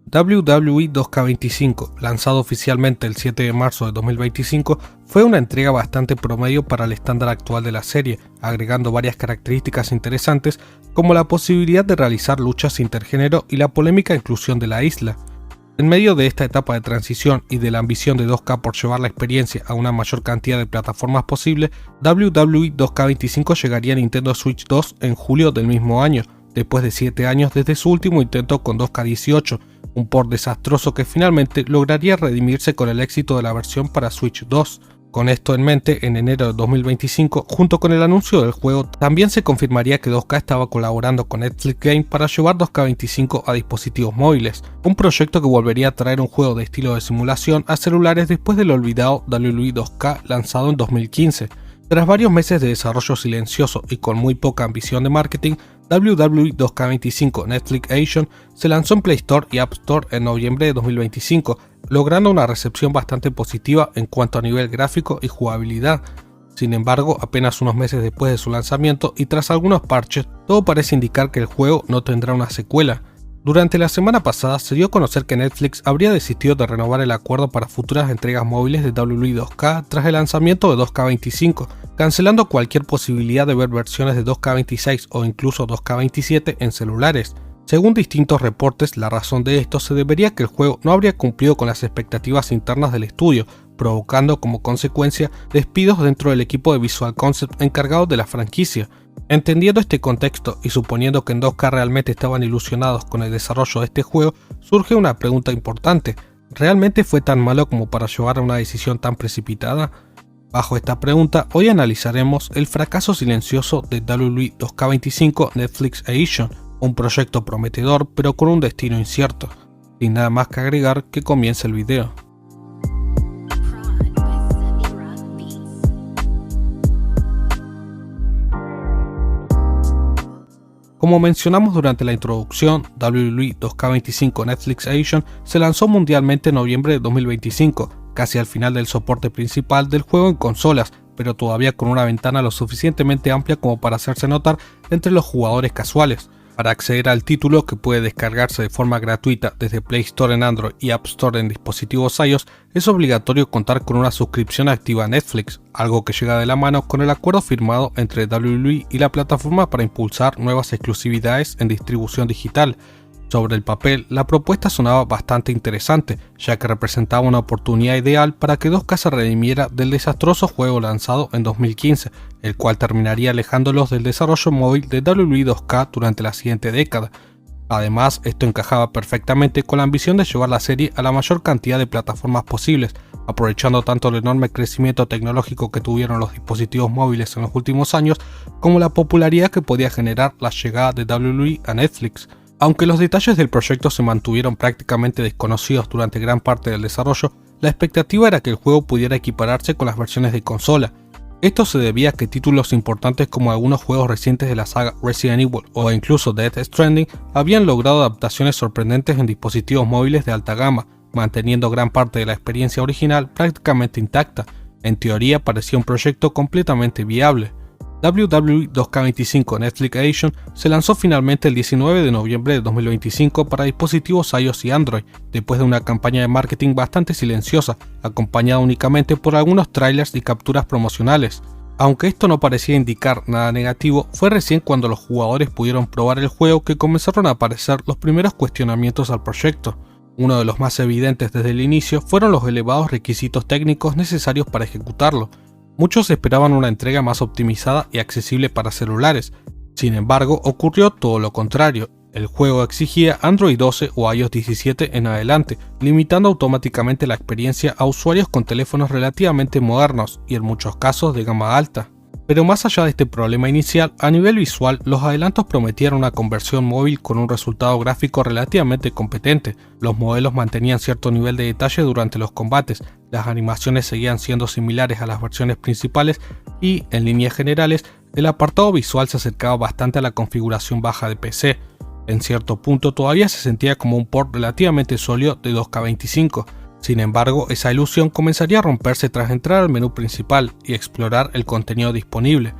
WWE 2K25, lanzado oficialmente el 7 de marzo de 2025, fue una entrega bastante promedio para el estándar actual de la serie, agregando varias características interesantes como la posibilidad de realizar luchas intergénero y la polémica inclusión de la isla. En medio de esta etapa de transición y de la ambición de 2K por llevar la experiencia a una mayor cantidad de plataformas posible, WWE 2K25 llegaría a Nintendo Switch 2 en julio del mismo año, después de 7 años desde su último intento con 2K18, un port desastroso que finalmente lograría redimirse con el éxito de la versión para Switch 2. Con esto en mente, en enero de 2025, junto con el anuncio del juego, también se confirmaría que 2K estaba colaborando con Netflix Games para llevar 2K25 a dispositivos móviles, un proyecto que volvería a traer un juego de estilo de simulación a celulares después del olvidado WWE 2K lanzado en 2015. Tras varios meses de desarrollo silencioso y con muy poca ambición de marketing, WWE 2K25 Netflix Asian se lanzó en Play Store y App Store en noviembre de 2025, logrando una recepción bastante positiva en cuanto a nivel gráfico y jugabilidad. Sin embargo, apenas unos meses después de su lanzamiento y tras algunos parches, todo parece indicar que el juego no tendrá una secuela. Durante la semana pasada se dio a conocer que Netflix habría desistido de renovar el acuerdo para futuras entregas móviles de WWE 2K tras el lanzamiento de 2K25, cancelando cualquier posibilidad de ver versiones de 2K26 o incluso 2K27 en celulares. Según distintos reportes, la razón de esto se debería a que el juego no habría cumplido con las expectativas internas del estudio, provocando como consecuencia despidos dentro del equipo de Visual Concept encargado de la franquicia. Entendiendo este contexto y suponiendo que en 2K realmente estaban ilusionados con el desarrollo de este juego, surge una pregunta importante: ¿realmente fue tan malo como para llevar a una decisión tan precipitada? Bajo esta pregunta, hoy analizaremos el fracaso silencioso de WWE 2K25 Netflix Asian, un proyecto prometedor pero con un destino incierto. Sin nada más que agregar, que comience el video. Como mencionamos durante la introducción, WWE 2K25 Netflix Asian se lanzó mundialmente en noviembre de 2025, casi al final del soporte principal del juego en consolas, pero todavía con una ventana lo suficientemente amplia como para hacerse notar entre los jugadores casuales. Para acceder al título, que puede descargarse de forma gratuita desde Play Store en Android y App Store en dispositivos iOS, es obligatorio contar con una suscripción activa a Netflix, algo que llega de la mano con el acuerdo firmado entre WWE y la plataforma para impulsar nuevas exclusividades en distribución digital. Sobre el papel, la propuesta sonaba bastante interesante, ya que representaba una oportunidad ideal para que 2K se redimiera del desastroso juego lanzado en 2015, el cual terminaría alejándolos del desarrollo móvil de WWE 2K durante la siguiente década. Además, esto encajaba perfectamente con la ambición de llevar la serie a la mayor cantidad de plataformas posibles, aprovechando tanto el enorme crecimiento tecnológico que tuvieron los dispositivos móviles en los últimos años, como la popularidad que podía generar la llegada de WWE a Netflix. Aunque los detalles del proyecto se mantuvieron prácticamente desconocidos durante gran parte del desarrollo, la expectativa era que el juego pudiera equipararse con las versiones de consola. Esto se debía a que títulos importantes como algunos juegos recientes de la saga Resident Evil o incluso Death Stranding habían logrado adaptaciones sorprendentes en dispositivos móviles de alta gama, manteniendo gran parte de la experiencia original prácticamente intacta. En teoría parecía un proyecto completamente viable. WWE 2K25 Netflix Asian se lanzó finalmente el 19 de noviembre de 2025 para dispositivos iOS y Android, después de una campaña de marketing bastante silenciosa, acompañada únicamente por algunos trailers y capturas promocionales. Aunque esto no parecía indicar nada negativo, fue recién cuando los jugadores pudieron probar el juego que comenzaron a aparecer los primeros cuestionamientos al proyecto. Uno de los más evidentes desde el inicio fueron los elevados requisitos técnicos necesarios para ejecutarlo. Muchos esperaban una entrega más optimizada y accesible para celulares. Sin embargo, ocurrió todo lo contrario. El juego exigía Android 12 o iOS 17 en adelante, limitando automáticamente la experiencia a usuarios con teléfonos relativamente modernos y en muchos casos de gama alta. Pero más allá de este problema inicial, a nivel visual, los adelantos prometían una conversión móvil con un resultado gráfico relativamente competente. Los modelos mantenían cierto nivel de detalle durante los combates, las animaciones seguían siendo similares a las versiones principales y, en líneas generales, el apartado visual se acercaba bastante a la configuración baja de PC. En cierto punto todavía se sentía como un port relativamente sólido de 2K25. Sin embargo, esa ilusión comenzaría a romperse tras entrar al menú principal y explorar el contenido disponible.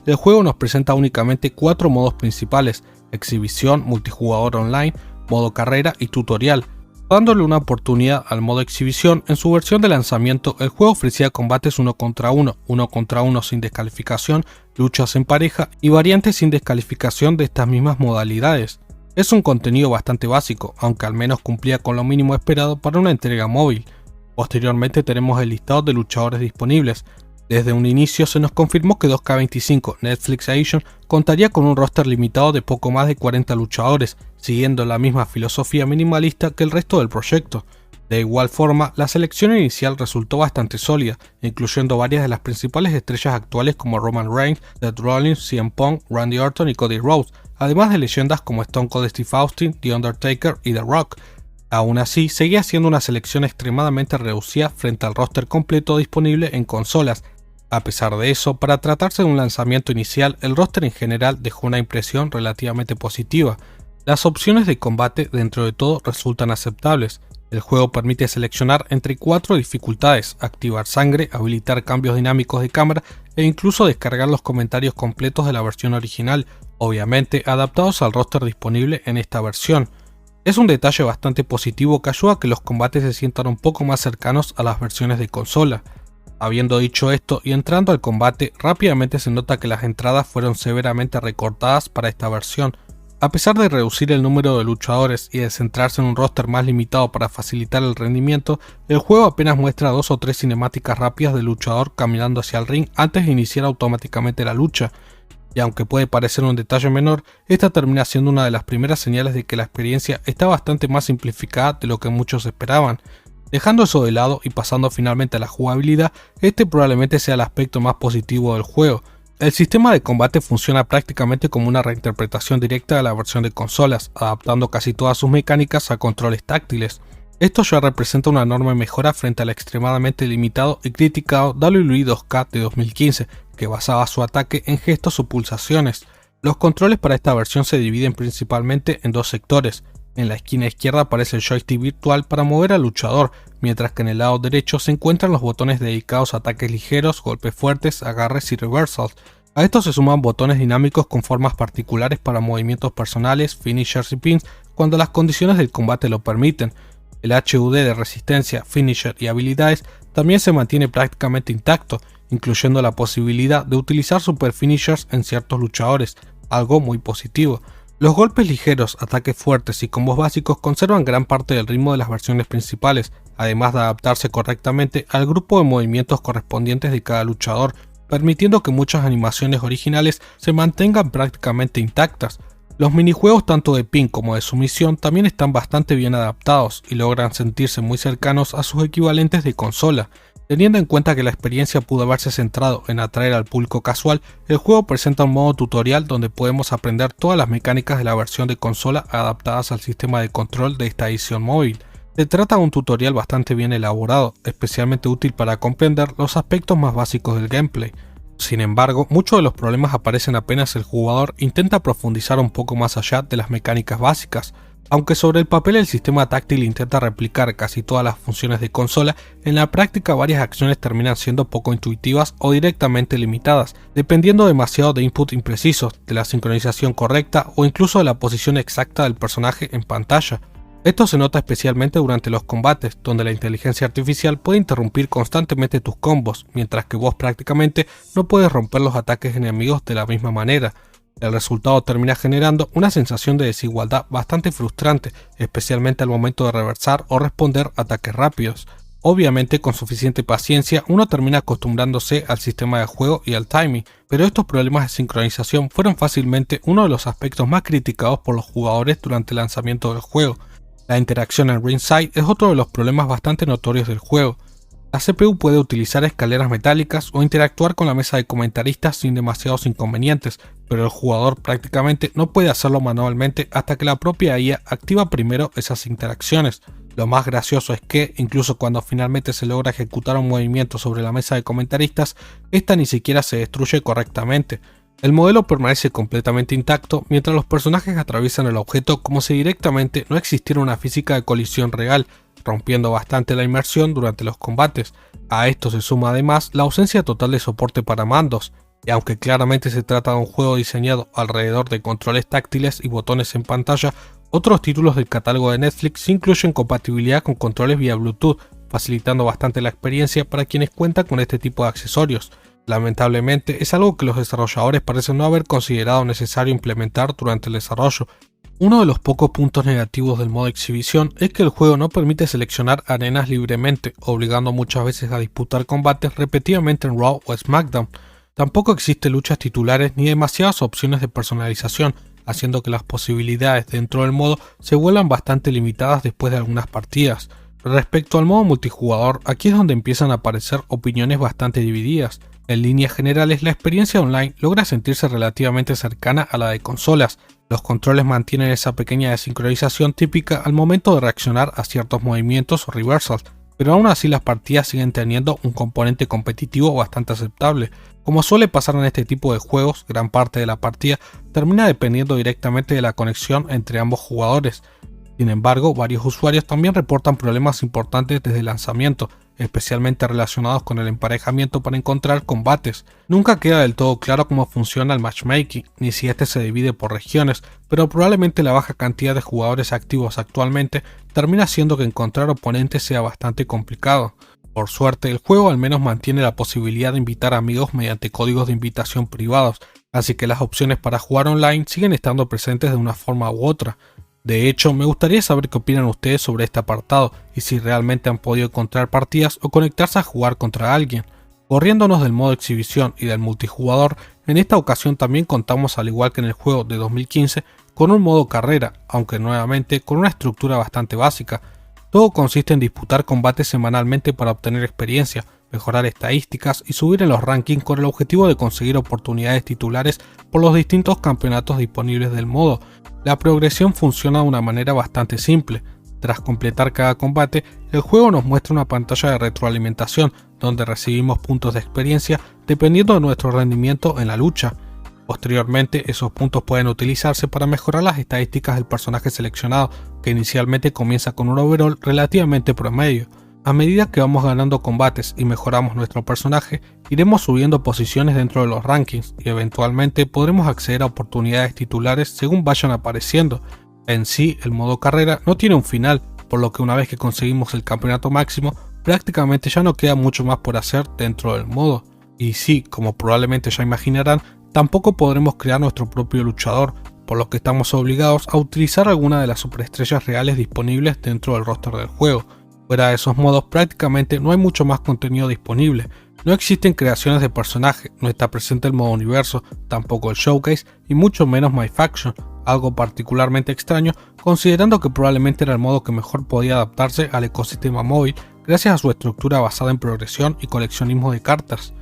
El juego nos presenta únicamente 4 modos principales: exhibición, multijugador online, modo carrera y tutorial. Dándole una oportunidad al modo exhibición, en su versión de lanzamiento el juego ofrecía combates 1 contra 1 sin descalificación, luchas en pareja y variantes sin descalificación de estas mismas modalidades. Es un contenido bastante básico, aunque al menos cumplía con lo mínimo esperado para una entrega móvil. Posteriormente tenemos el listado de luchadores disponibles. Desde un inicio se nos confirmó que 2K25 Netflix Asian contaría con un roster limitado de poco más de 40 luchadores, siguiendo la misma filosofía minimalista que el resto del proyecto. De igual forma, la selección inicial resultó bastante sólida, incluyendo varias de las principales estrellas actuales como Roman Reigns, Seth Rollins, CM Punk, Randy Orton y Cody Rhodes, además de leyendas como Stone Cold Steve Austin, The Undertaker y The Rock. Aún así, seguía siendo una selección extremadamente reducida frente al roster completo disponible en consolas. A pesar de eso, para tratarse de un lanzamiento inicial, el roster en general dejó una impresión relativamente positiva. Las opciones de combate dentro de todo resultan aceptables. El juego permite seleccionar entre 4 dificultades: activar sangre, habilitar cambios dinámicos de cámara e incluso descargar los comentarios completos de la versión original, obviamente adaptados al roster disponible en esta versión. Es un detalle bastante positivo que ayuda a que los combates se sientan un poco más cercanos a las versiones de consola. Habiendo dicho esto y entrando al combate, rápidamente se nota que las entradas fueron severamente recortadas para esta versión. A pesar de reducir el número de luchadores y de centrarse en un roster más limitado para facilitar el rendimiento, el juego apenas muestra 2 o 3 cinemáticas rápidas del luchador caminando hacia el ring antes de iniciar automáticamente la lucha. Y aunque puede parecer un detalle menor, esta termina siendo una de las primeras señales de que la experiencia está bastante más simplificada de lo que muchos esperaban. Dejando eso de lado y pasando finalmente a la jugabilidad, este probablemente sea el aspecto más positivo del juego. El sistema de combate funciona prácticamente como una reinterpretación directa de la versión de consolas, adaptando casi todas sus mecánicas a controles táctiles. Esto ya representa una enorme mejora frente al extremadamente limitado y criticado WWE 2K de 2015, que basaba su ataque en gestos o pulsaciones. Los controles para esta versión se dividen principalmente en 2 sectores. En la esquina izquierda aparece el joystick virtual para mover al luchador, mientras que en el lado derecho se encuentran los botones dedicados a ataques ligeros, golpes fuertes, agarres y reversals. A estos se suman botones dinámicos con formas particulares para movimientos personales, finishers y pins cuando las condiciones del combate lo permiten. El HUD de resistencia, finisher y habilidades también se mantiene prácticamente intacto, incluyendo la posibilidad de utilizar super finishers en ciertos luchadores, algo muy positivo. Los golpes ligeros, ataques fuertes y combos básicos conservan gran parte del ritmo de las versiones principales, además de adaptarse correctamente al grupo de movimientos correspondientes de cada luchador, permitiendo que muchas animaciones originales se mantengan prácticamente intactas. Los minijuegos tanto de pin como de sumisión también están bastante bien adaptados y logran sentirse muy cercanos a sus equivalentes de consola. Teniendo en cuenta que la experiencia pudo haberse centrado en atraer al público casual, el juego presenta un modo tutorial donde podemos aprender todas las mecánicas de la versión de consola adaptadas al sistema de control de esta edición móvil. Se trata de un tutorial bastante bien elaborado, especialmente útil para comprender los aspectos más básicos del gameplay. Sin embargo, muchos de los problemas aparecen apenas el jugador intenta profundizar un poco más allá de las mecánicas básicas. Aunque sobre el papel el sistema táctil intenta replicar casi todas las funciones de consola, en la práctica varias acciones terminan siendo poco intuitivas o directamente limitadas, dependiendo demasiado de input imprecisos, de la sincronización correcta o incluso de la posición exacta del personaje en pantalla. Esto se nota especialmente durante los combates, donde la inteligencia artificial puede interrumpir constantemente tus combos, mientras que vos prácticamente no puedes romper los ataques enemigos de la misma manera. El resultado termina generando una sensación de desigualdad bastante frustrante, especialmente al momento de reversar o responder ataques rápidos. Obviamente, con suficiente paciencia, uno termina acostumbrándose al sistema de juego y al timing, pero estos problemas de sincronización fueron fácilmente uno de los aspectos más criticados por los jugadores durante el lanzamiento del juego. La interacción en ringside es otro de los problemas bastante notorios del juego. La CPU puede utilizar escaleras metálicas o interactuar con la mesa de comentaristas sin demasiados inconvenientes, pero el jugador prácticamente no puede hacerlo manualmente hasta que la propia IA activa primero esas interacciones. Lo más gracioso es que, incluso cuando finalmente se logra ejecutar un movimiento sobre la mesa de comentaristas, esta ni siquiera se destruye correctamente. El modelo permanece completamente intacto mientras los personajes atraviesan el objeto como si directamente no existiera una física de colisión real, rompiendo bastante la inmersión durante los combates. A esto se suma además la ausencia total de soporte para mandos, y aunque claramente se trata de un juego diseñado alrededor de controles táctiles y botones en pantalla, Otros títulos del catálogo de Netflix incluyen compatibilidad con controles vía Bluetooth, facilitando bastante la experiencia para quienes cuentan con este tipo de accesorios. Lamentablemente, es algo que los desarrolladores parecen no haber considerado necesario implementar durante el desarrollo. Uno de los pocos puntos negativos del modo exhibición es que el juego no permite seleccionar arenas libremente, obligando muchas veces a disputar combates repetidamente en Raw o SmackDown. Tampoco existen luchas titulares ni demasiadas opciones de personalización, haciendo que las posibilidades dentro del modo se vuelvan bastante limitadas después de algunas partidas. Respecto al modo multijugador, aquí es donde empiezan a aparecer opiniones bastante divididas. En líneas generales, la experiencia online logra sentirse relativamente cercana a la de consolas. Los controles mantienen esa pequeña desincronización típica al momento de reaccionar a ciertos movimientos o reversals, pero aún así las partidas siguen teniendo un componente competitivo bastante aceptable. Como suele pasar en este tipo de juegos, gran parte de la partida termina dependiendo directamente de la conexión entre ambos jugadores. Sin embargo, varios usuarios también reportan problemas importantes desde el lanzamiento, especialmente relacionados con el emparejamiento para encontrar combates. Nunca queda del todo claro cómo funciona el matchmaking, ni si este se divide por regiones, pero probablemente la baja cantidad de jugadores activos actualmente termina haciendo que encontrar oponentes sea bastante complicado. Por suerte, el juego al menos mantiene la posibilidad de invitar amigos mediante códigos de invitación privados, así que las opciones para jugar online siguen estando presentes de una forma u otra. De hecho, me gustaría saber qué opinan ustedes sobre este apartado y si realmente han podido encontrar partidas o conectarse a jugar contra alguien. Corriéndonos del modo exhibición y del multijugador, en esta ocasión también contamos, al igual que en el juego de 2015, con un modo carrera, aunque nuevamente con una estructura bastante básica. Todo consiste en disputar combates semanalmente para obtener experiencia, mejorar estadísticas y subir en los rankings con el objetivo de conseguir oportunidades titulares por los distintos campeonatos disponibles del modo. La progresión funciona de una manera bastante simple. Tras completar cada combate, el juego nos muestra una pantalla de retroalimentación donde recibimos puntos de experiencia dependiendo de nuestro rendimiento en la lucha. Posteriormente, esos puntos pueden utilizarse para mejorar las estadísticas del personaje seleccionado, que inicialmente comienza con un overall relativamente promedio. A medida que vamos ganando combates y mejoramos nuestro personaje, iremos subiendo posiciones dentro de los rankings y eventualmente podremos acceder a oportunidades titulares según vayan apareciendo. En sí, el modo carrera no tiene un final, por lo que una vez que conseguimos el campeonato máximo, prácticamente ya no queda mucho más por hacer dentro del modo. Y sí, como probablemente ya imaginarán, tampoco podremos crear nuestro propio luchador, por lo que estamos obligados a utilizar alguna de las superestrellas reales disponibles dentro del roster del juego. Fuera de esos modos, prácticamente no hay mucho más contenido disponible. No existen creaciones de personaje, no está presente el modo universo, tampoco el showcase y mucho menos My Faction, algo particularmente extraño considerando que probablemente era el modo que mejor podía adaptarse al ecosistema móvil gracias a su estructura basada en progresión y coleccionismo de cartas.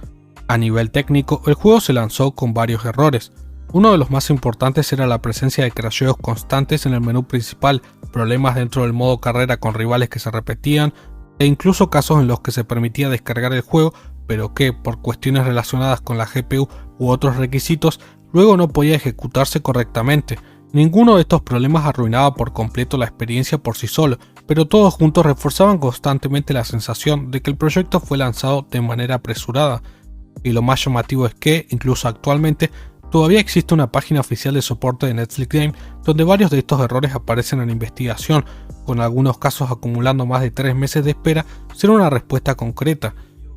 A nivel técnico, el juego se lanzó con varios errores. Uno de los más importantes era la presencia de crasheos constantes en el menú principal, problemas dentro del modo carrera con rivales que se repetían, e incluso casos en los que se permitía descargar el juego, pero que, por cuestiones relacionadas con la GPU u otros requisitos, luego no podía ejecutarse correctamente. Ninguno de estos problemas arruinaba por completo la experiencia por sí solo, pero todos juntos reforzaban constantemente la sensación de que el proyecto fue lanzado de manera apresurada. Y lo más llamativo es que, incluso actualmente, todavía existe una página oficial de soporte de Netflix Game donde varios de estos errores aparecen en investigación, con algunos casos acumulando más de 3 meses de espera sin una respuesta concreta.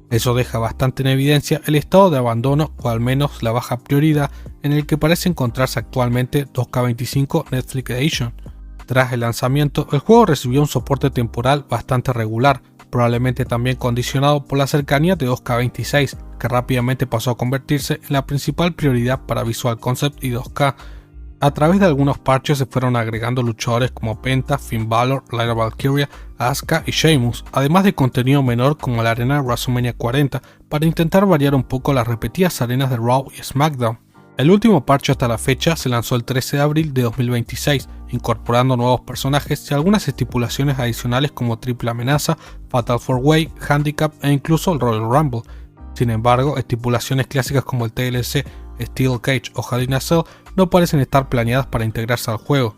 Eso deja bastante en evidencia el estado de abandono o al menos la baja prioridad en el que parece encontrarse actualmente 2K25 Netflix Edition. Tras el lanzamiento, el juego recibió un soporte temporal bastante regular, probablemente también condicionado por la cercanía de 2K26, que rápidamente pasó a convertirse en la principal prioridad para Visual Concept y 2K. A través de algunos parches se fueron agregando luchadores como Penta, Finn Balor, Lyra Valkyria, Asuka y Sheamus, además de contenido menor como la arena de WrestleMania 40, para intentar variar un poco las repetidas arenas de Raw y SmackDown. El último parche hasta la fecha se lanzó el 13 de abril de 2026, incorporando nuevos personajes y algunas estipulaciones adicionales como triple amenaza, Fatal 4-Way, Handicap e incluso el Royal Rumble. Sin embargo, estipulaciones clásicas como el TLC, Steel Cage o Hell in a Cell no parecen estar planeadas para integrarse al juego.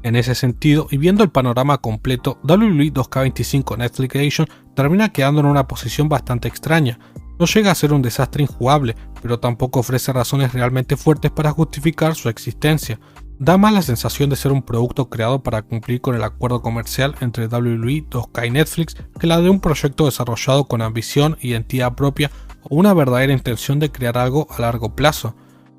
En ese sentido, y viendo el panorama completo, WWE 2K25 Netflix Edition termina quedando en una posición bastante extraña. No llega a ser un desastre injugable, pero tampoco ofrece razones realmente fuertes para justificar su existencia. Da más la sensación de ser un producto creado para cumplir con el acuerdo comercial entre WWE, 2K y Netflix que la de un proyecto desarrollado con ambición, identidad propia o una verdadera intención de crear algo a largo plazo.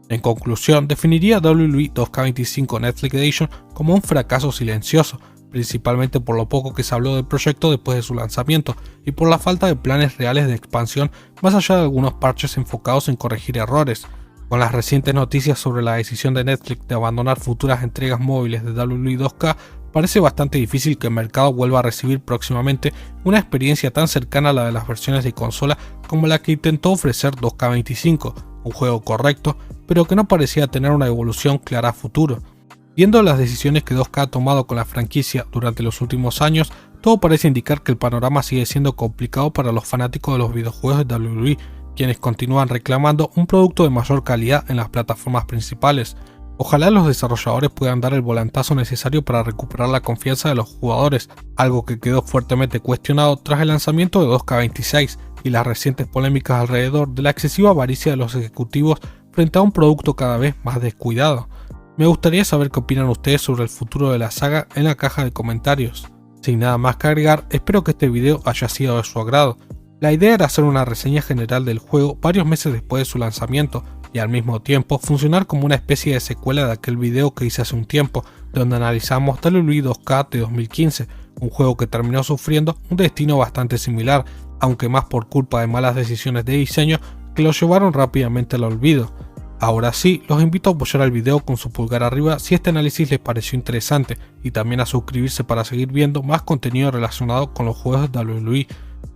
En conclusión, definiría WWE 2K25 Netflix Edition como un fracaso silencioso, principalmente por lo poco que se habló del proyecto después de su lanzamiento y por la falta de planes reales de expansión más allá de algunos parches enfocados en corregir errores. Con las recientes noticias sobre la decisión de Netflix de abandonar futuras entregas móviles de WWE 2K, parece bastante difícil que el mercado vuelva a recibir próximamente una experiencia tan cercana a la de las versiones de consola como la que intentó ofrecer 2K25, un juego correcto, pero que no parecía tener una evolución clara a futuro. Viendo las decisiones que 2K ha tomado con la franquicia durante los últimos años, todo parece indicar que el panorama sigue siendo complicado para los fanáticos de los videojuegos de WWE, quienes continúan reclamando un producto de mayor calidad en las plataformas principales. Ojalá los desarrolladores puedan dar el volantazo necesario para recuperar la confianza de los jugadores, algo que quedó fuertemente cuestionado tras el lanzamiento de 2K26 y las recientes polémicas alrededor de la excesiva avaricia de los ejecutivos frente a un producto cada vez más descuidado. Me gustaría saber qué opinan ustedes sobre el futuro de la saga en la caja de comentarios. Sin nada más que agregar, espero que este video haya sido de su agrado. La idea era hacer una reseña general del juego varios meses después de su lanzamiento y al mismo tiempo funcionar como una especie de secuela de aquel video que hice hace un tiempo, donde analizamos WWE 2K de 2015, un juego que terminó sufriendo un destino bastante similar, aunque más por culpa de malas decisiones de diseño que lo llevaron rápidamente al olvido. Ahora sí, los invito a apoyar al video con su pulgar arriba si este análisis les pareció interesante y también a suscribirse para seguir viendo más contenido relacionado con los juegos de WWE.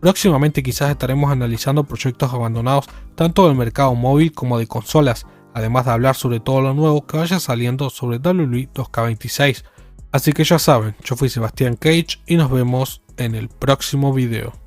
Próximamente quizás estaremos analizando proyectos abandonados tanto del mercado móvil como de consolas, además de hablar sobre todo lo nuevo que vaya saliendo sobre WWE 2K26. Así que ya saben, yo fui Sebastián Cage y nos vemos en el próximo video.